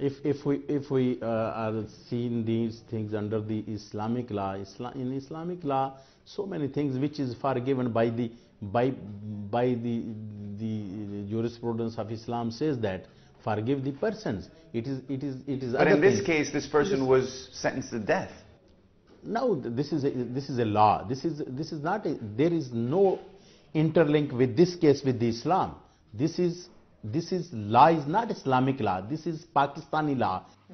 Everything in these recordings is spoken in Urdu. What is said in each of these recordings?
If we are seeing these things under the Islamic law, in Islamic law, so many things which is forgiven by the jurisprudence of Islam says that forgive the persons. It is. But in this case, this person was sentenced to death. No, this is a law. This is not. There is no interlink with this case with the Islam. This is law is not Islamic law. This is Pakistani law.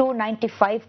295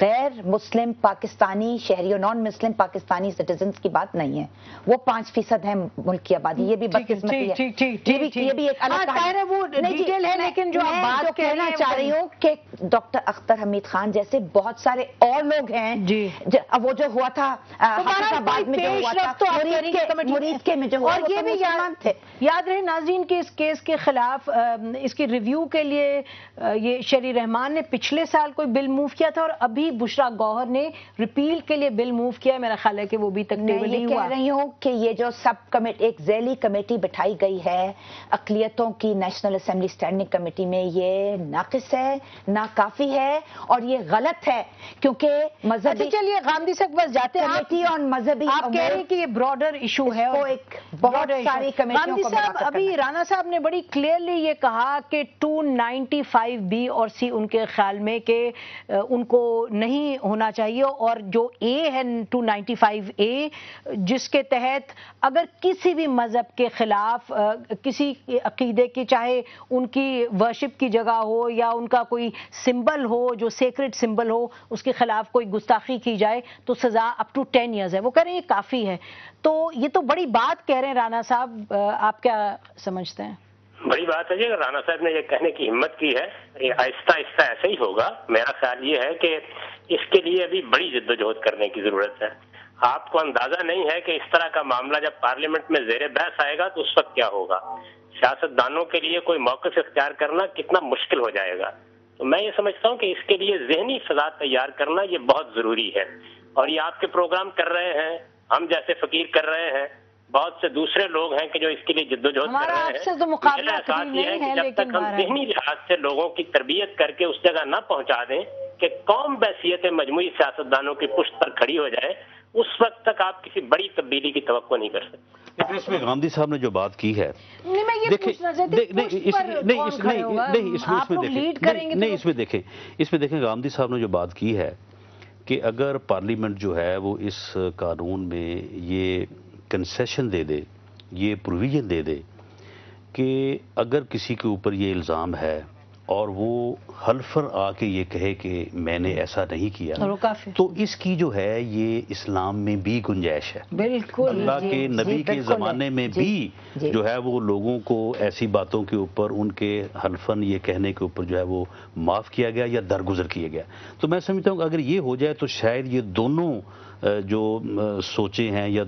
غیر مسلم پاکستانی شہریوں نان مسلم پاکستانی سٹیزنز کی بات نہیں ہے، وہ 5% ہے ملک کی آبادی، یہ بھی بدقسمتی ہے، یہ بھی ایک الگ وہ ڈیٹیل ہے، لیکن جو میں جو کہنا چاہ رہی ہوں کہ ڈاکٹر اختر حمید خان جیسے بہت سارے اور لوگ ہیں، وہ جو ہوا تھا حافظ آباد میں جو ہوا تھا، مرید کے میں جو ہوا، اور یہ بھی یاد رہے ناظرین کہ اس کیس کے خلاف اس کی ریویو کے لیے یہ شری رحمان نے پچھلے سال کوئی بل موو کیا تھا، اور ابھی بشرا گوہر نے ریپیل کے لیے بل موو کیا ہے، میرا خیال ہے کہ وہ بھی تک ٹیبل نہیں ہوا۔ کہہ رہی ہوں کہ یہ جو سب کمیٹی ایک ذیلی کمیٹی بٹھائی گئی ہے اقلیتوں کی نیشنل اسمبلی اسٹینڈنگ کمیٹی میں، یہ ناقص ہے، ناکافی ہے، اور یہ غلط ہے، کیونکہ مذہبی چلیے غامدی صاحب بس جاتے ہیں، کمیٹی اور مذہبی آپ کہہ رہے ہیں کہ یہ براڈر ایشو ہے، وہ ایک بہت ساری کمیٹیوں کو صاحب ابھی رانا صاحب نے بڑی کلیئرلی یہ کہا کہ 295 اور سی ان کے خیال میں کہ ان کو نہیں ہونا چاہیے، اور جو اے ہے 295 جس کے تحت اگر کسی بھی مذہب کے خلاف کسی عقیدے کی، چاہے ان کی ورشپ کی جگہ ہو یا ان کا کوئی سمبل ہو جو سیکرڈ سمبل ہو، اس کے خلاف کوئی گستاخی کی جائے تو سزا اپ ٹو 10 ایئرز ہے۔ وہ کہہ رہے ہیں یہ کافی ہے، تو یہ تو بڑی بات کہہ رہے ہیں رانا صاحب، آپ کیا سمجھتے ہیں؟ بڑی بات ہے جی، اگر رانا صاحب نے یہ کہنے کی ہمت کی ہے، یہ آہستہ آہستہ ایسے ہی ہوگا۔ میرا خیال یہ ہے کہ اس کے لیے ابھی بڑی جدوجہد کرنے کی ضرورت ہے۔ آپ کو اندازہ نہیں ہے کہ اس طرح کا معاملہ جب پارلیمنٹ میں زیر بحث آئے گا تو اس وقت کیا ہوگا، سیاستدانوں کے لیے کوئی موقف اختیار کرنا کتنا مشکل ہو جائے گا۔ تو میں یہ سمجھتا ہوں کہ اس کے لیے ذہنی فضا تیار کرنا یہ بہت ضروری ہے، اور یہ آپ کے پروگرام کر رہے ہیں، ہم جیسے فقیر کر رہے ہیں، بہت سے دوسرے لوگ ہیں کہ جو اس کے لیے جدوجہد کر رہے ہیں۔ مقابلہ احساس یہ ہے کہ جب تک ہم ذہنی لحاظ سے لوگوں کی تربیت کر کے اس جگہ نہ پہنچا دیں کہ قوم بحیثیت مجموعی سیاستدانوں کی پشت پر کھڑی ہو جائے، اس وقت تک آپ کسی بڑی تبدیلی کی توقع نہیں کر سکتے۔ لیکن اس میں گاندھی صاحب نے جو بات کی ہے، اس میں دیکھیں گاندھی صاحب نے جو بات کی ہے کہ اگر پارلیمنٹ جو ہے وہ اس قانون میں یہ کنسیشن دے دے، یہ پروویژن دے دے کہ اگر کسی کے اوپر یہ الزام ہے اور وہ حلفاً آ کے یہ کہے کہ میں نے ایسا نہیں کیا، تو اس کی جو ہے یہ اسلام میں بھی گنجائش ہے۔ بالکل اللہ کے نبی کے زمانے میں بھی جو ہے وہ لوگوں کو ایسی باتوں کے اوپر ان کے حلفاً یہ کہنے کے اوپر جو ہے وہ معاف کیا گیا یا درگزر کیا گیا۔ تو میں سمجھتا ہوں کہ اگر یہ ہو جائے تو شاید یہ دونوں جو سوچیں ہیں یا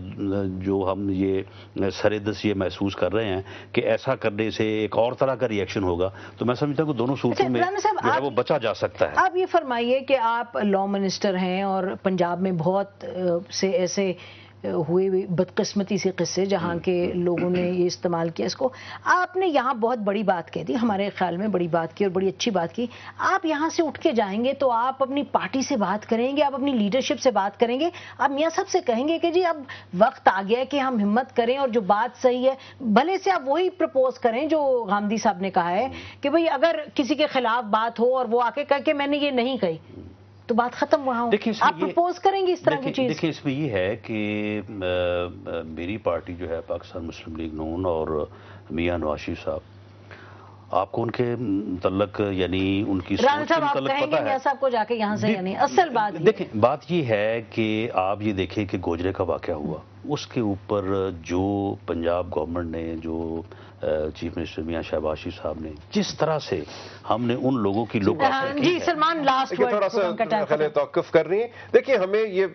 جو ہم یہ سرحدس یہ محسوس کر رہے ہیں کہ ایسا کرنے سے ایک اور طرح کا ری ایکشن ہوگا، تو میں سمجھتا ہوں کہ دونوں صورتوں میں جو ہے وہ بچا جا سکتا ہے۔ آپ یہ فرمائیے کہ آپ لا منسٹر ہیں اور پنجاب میں بہت سے ایسے ہوئے بدقسمتی سے قصے جہاں کے لوگوں نے یہ استعمال کیا اس کو، آپ نے یہاں بہت بڑی بات کہہ دی، ہمارے خیال میں بڑی بات کی اور بڑی اچھی بات کی۔ آپ یہاں سے اٹھ کے جائیں گے تو آپ اپنی پارٹی سے بات کریں گے، آپ اپنی لیڈرشپ سے بات کریں گے، آپ میاں صاحب سے کہیں گے کہ جی اب وقت آ گیا ہے کہ ہم ہمت کریں اور جو بات صحیح ہے بھلے سے آپ وہی پرپوز کریں جو غامدی صاحب نے کہا ہے کہ بھئی اگر کسی کے خلاف بات ہو اور وہ آ کے کہے کہ میں نے یہ نہیں کہی تو بات ختم ہوا ہوں، آپ پرپوز کریں گے اس طرح کی چیز؟ دیکھیں اس میں یہ ہے کہ میری پارٹی جو ہے پاکستان مسلم لیگ نون اور میاں نواز شریف صاحب، آپ کو ان کے متعلق یعنی ان کی سوچ کے متعلق پتہ ہے؟ میاں صاحب کو جا کے یہاں سے یعنی اصل بات دیکھیں، بات یہ ہے کہ آپ یہ دیکھیں کہ گوجرے کا واقعہ ہوا، اس کے اوپر جو پنجاب گورنمنٹ نے، جو چیف منسٹر میاں شہباز شریف صاحب نے جس طرح سے ہم نے ان لوگوں کی جی سلمان لاسٹ تھوڑا سا خلے توقف کر رہی ہیں۔ دیکھیں ہمیں یہ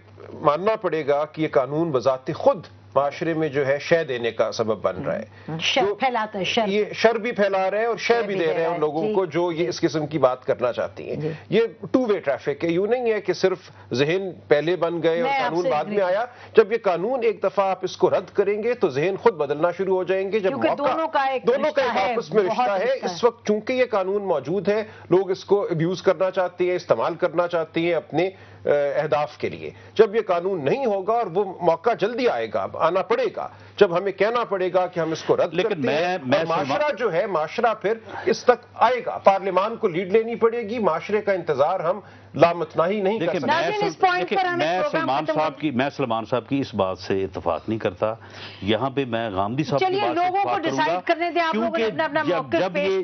ماننا پڑے گا کہ یہ قانون بذات خود معاشرے میں جو ہے شے دینے کا سبب بن رہا ہے، شر پھیلاتا ہے، یہ شر بھی پھیلا رہے ہیں اور شے بھی دے رہے ہیں ان لوگوں کو جو یہ اس قسم کی بات کرنا چاہتی ہیں۔ یہ ٹو وے ٹریفک ہے، یوں نہیں ہے کہ صرف ذہن پہلے بن گئے اور قانون بعد میں آیا۔ جب یہ قانون ایک دفعہ آپ اس کو رد کریں گے تو ذہن خود بدلنا شروع ہو جائیں گے، جب دونوں کا ایک آپس میں رشتہ ہے۔ اس وقت چونکہ یہ قانون موجود ہے، لوگ اس کو ابیوز کرنا چاہتے ہیں، استعمال کرنا چاہتے ہیں اپنے اہداف کے لیے. جب یہ قانون نہیں ہوگا اور وہ موقع جلدی آئے گا, آنا پڑے گا, جب ہمیں کہنا پڑے گا کہ ہم اس کو رد کرتے ہیں, اور معاشرہ جو ہے, معاشرہ پھر اس تک آئے گا. پارلیمان کو لیڈ لینی پڑے گی, معاشرے کا انتظار ہم لامتناہی نہیں کر سکتے. میں سلمان صاحب کی اس بات سے اتفاق نہیں کرتا. یہاں پہ میں غامدی صاحب کی بات سے اتفاق کروں گا, کیونکہ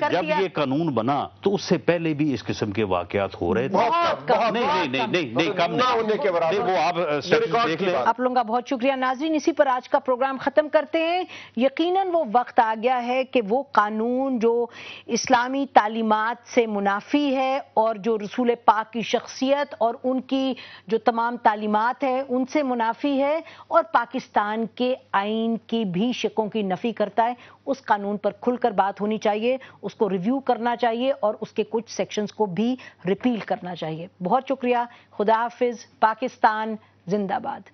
جب یہ قانون بنا تو اس سے پہلے بھی اس قسم کے واقعات ہو رہے تھے. نہیں کم نہ ہونے کے برابر. وہ آپ دیکھ لیں. آپ لوگوں کا بہت شکریہ. ناظرین, اسی پر آج کا پروگرام ختم کرتے ہیں. یقیناً وہ وقت آ گیا ہے کہ وہ قانون جو اسلامی تعلیمات سے منافی ہے اور جو رسول پاک کی شخصیت اور ان کی جو تمام تعلیمات ہے ان سے منافی ہے اور پاکستان کے آئین کی بھی شقوں کی نفی کرتا ہے, اس قانون پر کھل کر بات ہونی چاہیے, اس کو ریویو کرنا چاہیے اور اس کے کچھ سیکشنز کو بھی ریپیل کرنا چاہیے. بہت شکریہ. خدا حافظ. پاکستان زندہ باد.